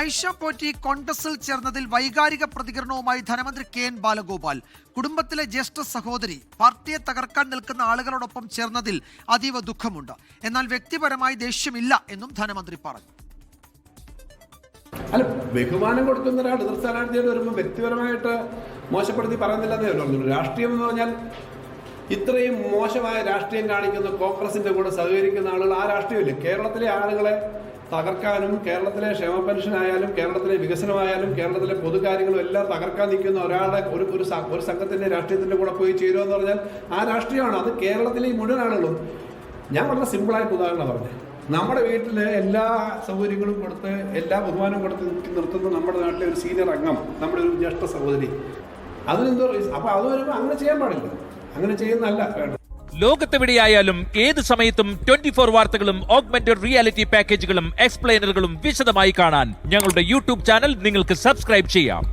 ഐഷ പോറ്റി കോൺഗ്രസിൽ ചേർന്നതിൽ വൈകാരിക പ്രതികരണവുമായി ധനമന്ത്രി കെ.എൻ. ബാലഗോപാൽ. കുടുംബത്തിലെ ജ്യേഷ്ഠ സഹോദരി പാർട്ടിയെ തകർക്കാൻ നിൽക്കുന്ന ആളുകളോടൊപ്പം ചേർന്നതിൽ അതീവ ദുഃഖമുണ്ട്. എന്നാൽ വ്യക്തിപരമായി ദേഷ്യമില്ല എന്നും ധനമന്ത്രി പറഞ്ഞു. അല്ല, ബഹുമാനം കൊടുക്കുന്ന ഒരാൾ എതിർ സ്ഥാനാർത്ഥിയോട് വരുമ്പോൾ വ്യക്തിപരമായിട്ട് മോശപ്പെടുത്തി പറയുന്നില്ലെന്നേ പറഞ്ഞു. രാഷ്ട്രീയം എന്ന് പറഞ്ഞാൽ ഇത്രയും മോശമായ രാഷ്ട്രീയം കാണിക്കുന്ന കോൺഗ്രസിന്റെ കൂടെ സഹകരിക്കുന്ന ആളുകൾ ആ രാഷ്ട്രീയമില്ല. കേരളത്തിലെ ആളുകളെ തകർക്കാനും കേരളത്തിലെ ക്ഷേമ പെൻഷൻ ആയാലും കേരളത്തിലെ വികസനമായാലും കേരളത്തിലെ പൊതുകാര്യങ്ങളും എല്ലാം തകർക്കാൻ നിൽക്കുന്ന ഒരാളെ ഒരു സംഘത്തിന്റെ രാഷ്ട്രീയത്തിന്റെ കൂടെ പോയി ചേരുക എന്ന് പറഞ്ഞാൽ ആ രാഷ്ട്രീയമാണ്. അത് കേരളത്തിലെ ഈ മുഴുവൻ ആളുകളും. ഞാൻ വളരെ സിമ്പിളായിട്ട് ഉദാഹരണം പറഞ്ഞത്, നമ്മുടെ വീട്ടിലെ എല്ലാ സൗകര്യങ്ങളും കൊടുത്ത് എല്ലാ ബഹുമാനവും കൊടുത്ത് നിർത്തുന്ന നമ്മുടെ നാട്ടിലെ ഒരു സീനിയർ അംഗം, നമ്മുടെ ഒരു ജ്യേഷ്ഠ സഹോദരി, അതിനെന്തോ അപ്പൊ അത് വരുമ്പോൾ അങ്ങനെ ചെയ്യാൻ പാടില്ല. അങ്ങനെ ചെയ്യുന്നതല്ല വേണ്ടത്. ലോകത്തെവിടെയായാലും ഏത് സമയത്തും 24 വാർത്തകളും ഓഗ്മെന്റഡ് റിയാലിറ്റി പാക്കേജുകളും എക്സ്പ്ലെയിനറുകളും വിശദമായി കാണാൻ ഞങ്ങളുടെ യൂട്യൂബ് ചാനൽ നിങ്ങൾക്ക് സബ്സ്ക്രൈബ് ചെയ്യാം.